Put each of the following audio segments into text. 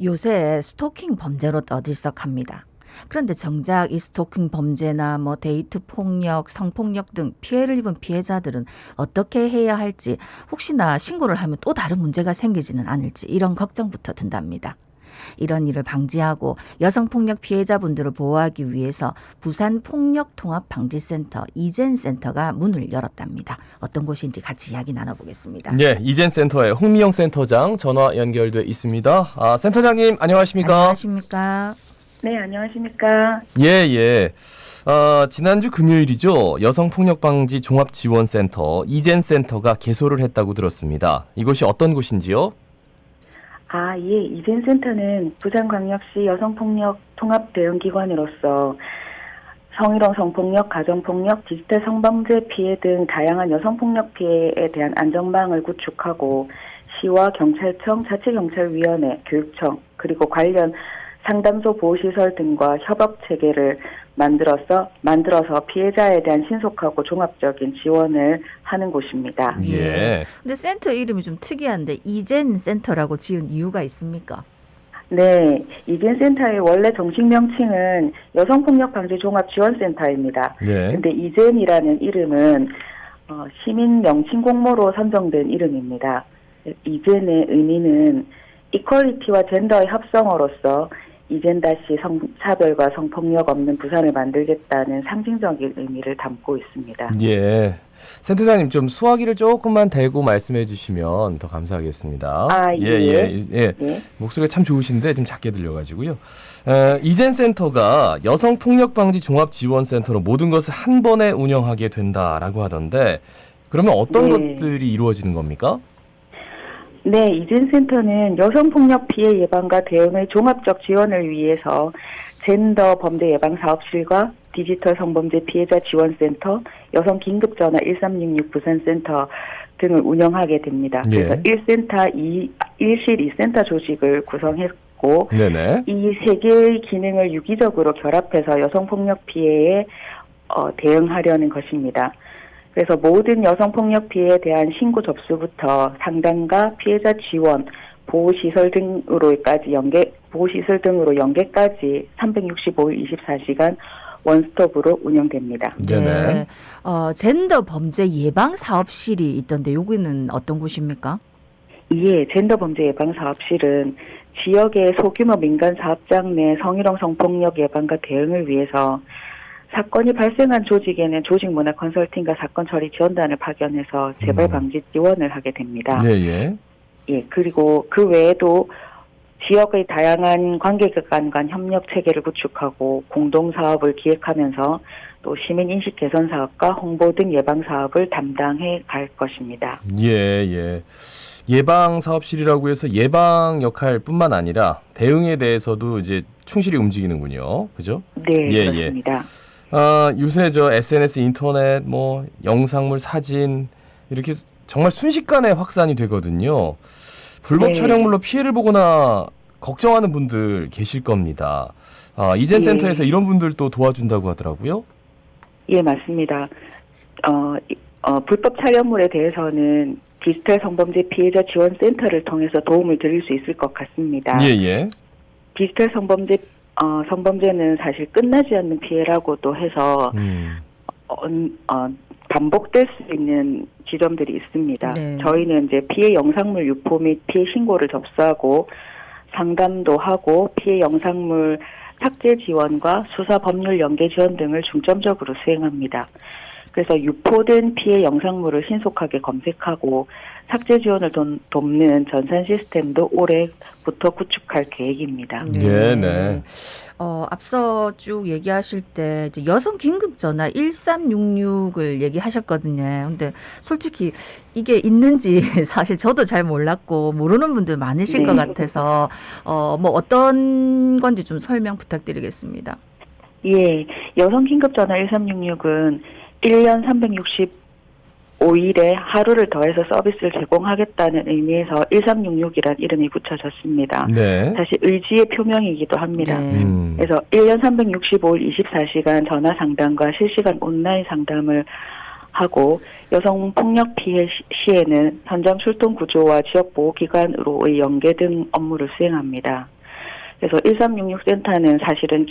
요새 스토킹 범죄로 떠들썩합니다. 그런데 정작 이 스토킹 범죄나 데이트 폭력, 성폭력 등 피해를 입은 피해자들은 어떻게 해야 할지, 혹시나 신고를 하면 또 다른 문제가 생기지는 않을지 이런 걱정부터 든답니다. 이런 일을 방지하고 여성폭력 피해자분들을 보호하기 위해서 부산 폭력통합방지센터 이젠센터가 문을 열었답니다. 어떤 곳인지 같이 이야기 나눠보겠습니다. 네, 이젠센터의 홍미영 센터장 전화 연결돼 있습니다. 센터장님 안녕하십니까? 안녕하십니까? 네, 안녕하십니까. 예. 지난주 금요일이죠. 여성폭력방지 종합지원센터 이젠센터가 개소를 했다고 들었습니다. 이곳이 어떤 곳인지요? 예, 이젠센터는 부산광역시 여성폭력 통합대응기관으로서 성희롱 성폭력, 가정폭력, 디지털 성범죄 피해 등 다양한 여성폭력 피해에 대한 안전망을 구축하고 시와 경찰청, 자치경찰위원회, 교육청, 그리고 관련 상담소 보호시설 등과 협업체계를 만들어서 피해자에 대한 신속하고 종합적인 지원을 하는 곳입니다. 예. 근데 센터 이름이 좀 특이한데 이젠 센터라고 지은 이유가 있습니까? 네, 이젠센터의 원래 정식 명칭은 여성폭력방지종합지원센터입니다. 네. 근데 이젠이라는 이름은 시민 명칭 공모로 선정된 이름입니다. 이젠의 의미는 이퀄리티와 젠더의 합성어로서 이젠-다시 성차별과 성폭력 없는 부산을 만들겠다는 상징적인 의미를 담고 있습니다. 예. 센터장님 좀 수화기를 조금만 대고 말씀해 주시면 더 감사하겠습니다. 예. 예. 목소리가 참 좋으신데 좀 작게 들려가지고요. 이젠센터가 여성폭력방지 종합지원센터로 모든 것을 한 번에 운영하게 된다라고 하던데 그러면 어떤 것들이 이루어지는 겁니까? 네, 이젠센터는 여성폭력 피해 예방과 대응의 종합적 지원을 위해서 젠더 범죄 예방 사업실과 디지털 성범죄 피해자 지원센터, 여성 긴급전화 1366 부산센터 등을 운영하게 됩니다. 그래서 1실 2센터 조직을 구성했고 네네. 이 세 개의 기능을 유기적으로 결합해서 여성폭력 피해에 대응하려는 것입니다. 그래서 모든 여성폭력 피해에 대한 신고 접수부터 상담과 피해자 지원, 보호시설 등으로 연계까지 365일 24시간 원스톱으로 운영됩니다. 네네. 젠더 범죄 예방 사업실이 있던데 여기는 어떤 곳입니까? 예, 젠더 범죄 예방 사업실은 지역의 소규모 민간 사업장 내 성희롱 성폭력 예방과 대응을 위해서 사건이 발생한 조직에는 조직 문화 컨설팅과 사건 처리 지원단을 파견해서 재발 방지 지원을 하게 됩니다. 예. 예, 그리고 그 외에도 지역의 다양한 관계기관 간 협력 체계를 구축하고 공동 사업을 기획하면서 또 시민 인식 개선 사업과 홍보 등 예방 사업을 담당해 갈 것입니다. 예. 예방 사업실이라고 해서 예방 역할뿐만 아니라 대응에 대해서도 이제 충실히 움직이는군요. 그죠? 네, 그렇습니다. 요새 SNS, 인터넷, 영상물, 사진 이렇게 정말 순식간에 확산이 되거든요. 불법 촬영물로 피해를 보거나 걱정하는 분들 계실 겁니다. 이젠센터에서 이런 분들도 도와준다고 하더라고요. 예, 맞습니다. 불법 촬영물에 대해서는 디지털 성범죄 피해자 지원센터를 통해서 도움을 드릴 수 있을 것 같습니다. 예. 디지털 성범죄는 사실 끝나지 않는 피해라고도 해서 반복될 수 있는 지점들이 있습니다. 네. 저희는 이제 피해 영상물 유포 및 피해 신고를 접수하고 상담도 하고 피해 영상물 삭제 지원과 수사 법률 연계 지원 등을 중점적으로 수행합니다. 그래서 유포된 피해 영상물을 신속하게 검색하고 삭제 지원을 돕는 전산 시스템도 올해부터 구축할 계획입니다. 네. 앞서 쭉 얘기하실 때 이제 여성 긴급 전화 1366을 얘기하셨거든요. 근데 솔직히 이게 있는지 사실 저도 잘 몰랐고 모르는 분들 많으실 것 같아서 어떤 건지 좀 설명 부탁드리겠습니다. 예, 여성 긴급 전화 1366은 1년 365일에 하루를 더해서 서비스를 제공하겠다는 의미에서 1366이라는 이름이 붙여졌습니다. 네. 사실 의지의 표명이기도 합니다. 네. 그래서 1년 365일 24시간 전화 상담과 실시간 온라인 상담을 하고 여성 폭력 피해 시에는 현장 출동 구조와 지역 보호기관으로의 연계 등 업무를 수행합니다. 그래서 1366 센터는 사실은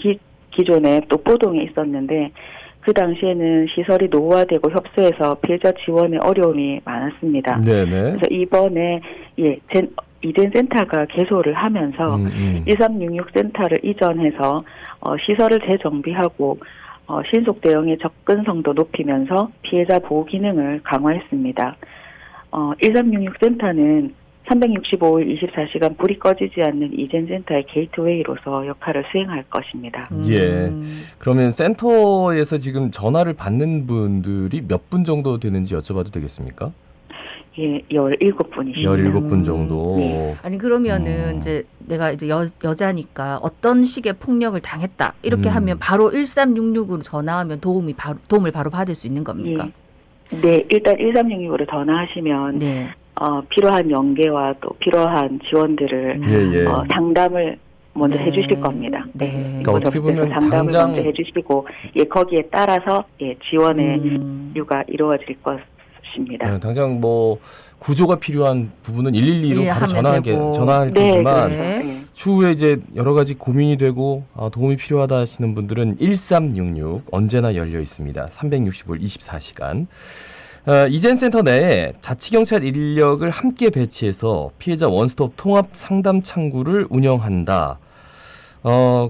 기존에 또 보동에 있었는데 그 당시에는 시설이 노후화되고 협소해서 피해자 지원에 어려움이 많았습니다. 네네. 그래서 이번에 이젠 센터가 개소를 하면서 1366 센터를 이전해서 시설을 재정비하고 신속 대응의 접근성도 높이면서 피해자 보호 기능을 강화했습니다. 1366 센터는 365일 24시간 불이 꺼지지 않는 이젠 센터의 게이트웨이로서 역할을 수행할 것입니다. 예. 그러면 센터에서 지금 전화를 받는 분들이 몇 분 정도 되는지 여쭤봐도 되겠습니까? 예, 17분이십니다. 17분 정도. 네. 아니 그러면은 이제 내가 이제 여자니까 어떤 식의 폭력을 당했다 이렇게 하면 바로 1366으로 전화하면 도움을 바로 받을 수 있는 겁니까? 예. 네, 일단 1366으로 전화하시면 네. 필요한 연계와 또 필요한 지원들을 예. 상담을 먼저 네. 해주실 겁니다. 네. 그러니까 어떻게 보면 상담을 당장 먼저 해주시고 거기에 따라서 지원의 류가 이루어질 것입니다. 네, 당장 뭐 구조가 필요한 부분은 112로 바로 하면 되고. 전화할 네, 거지만 그렇죠. 네. 추후에 이제 여러 가지 고민이 되고 도움이 필요하다 하시는 분들은 1366 언제나 열려 있습니다. 365일 24시간. 이젠 센터 내에 자치경찰 인력을 함께 배치해서 피해자 원스톱 통합 상담 창구를 운영한다.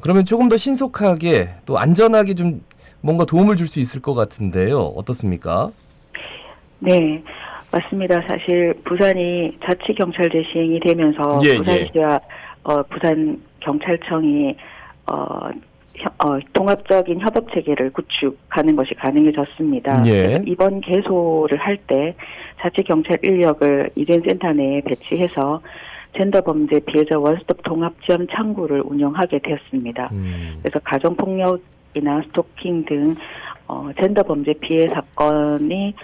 그러면 조금 더 신속하게 또 안전하게 좀 뭔가 도움을 줄 수 있을 것 같은데요. 어떻습니까? 네, 맞습니다. 사실 부산이 자치경찰제 시행이 되면서 예, 부산시와 부산경찰청이 통합적인 협업 체계를 구축하는 것이 가능해졌습니다. 예. 그래서 이번 개소를 할 때 자치경찰 인력을 이젠 센터 내에 배치해서 젠더 범죄 피해자 원스톱 통합 지원 창구를 운영하게 되었습니다. 그래서 가정폭력이나 스토킹 등 젠더 범죄 피해 사건이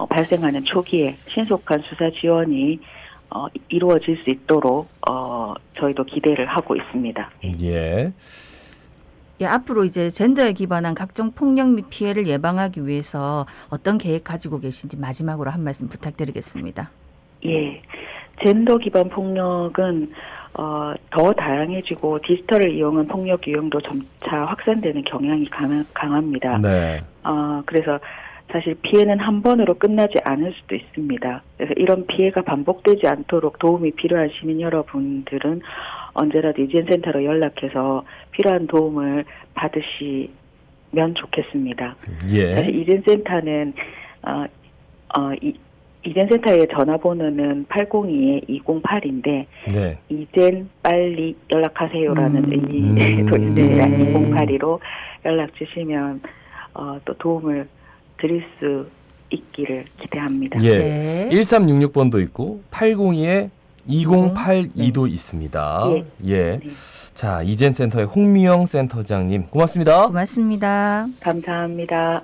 발생하는 초기에 신속한 수사 지원이 이루어질 수 있도록 저희도 기대를 하고 있습니다. 예. 예, 앞으로 이제 젠더에 기반한 각종 폭력 및 피해를 예방하기 위해서 어떤 계획 가지고 계신지 마지막으로 한 말씀 부탁드리겠습니다. 예, 젠더 기반 폭력은 더 다양해지고 디지털을 이용한 폭력 유형도 점차 확산되는 경향이 강합니다. 네. 그래서 사실 피해는 한 번으로 끝나지 않을 수도 있습니다. 그래서 이런 피해가 반복되지 않도록 도움이 필요한 시민 여러분들은 언제라도 이젠 센터로 연락해서 필요한 도움을 받으시면 좋겠습니다. 예. 사실 이젠 센터는 이젠 센터의 전화번호는 802-208인데 네. 이젠 빨리 연락하세요라는 의미도 있습니다. 네. 2082로 연락 주시면 또 도움을 드릴 수 있기를 기대합니다. 예. 네. 1366번도 있고 802에 2082도 있습니다. 예. 예. 네. 자, 이젠 센터의 홍미영 센터장님 고맙습니다. 고맙습니다. 감사합니다.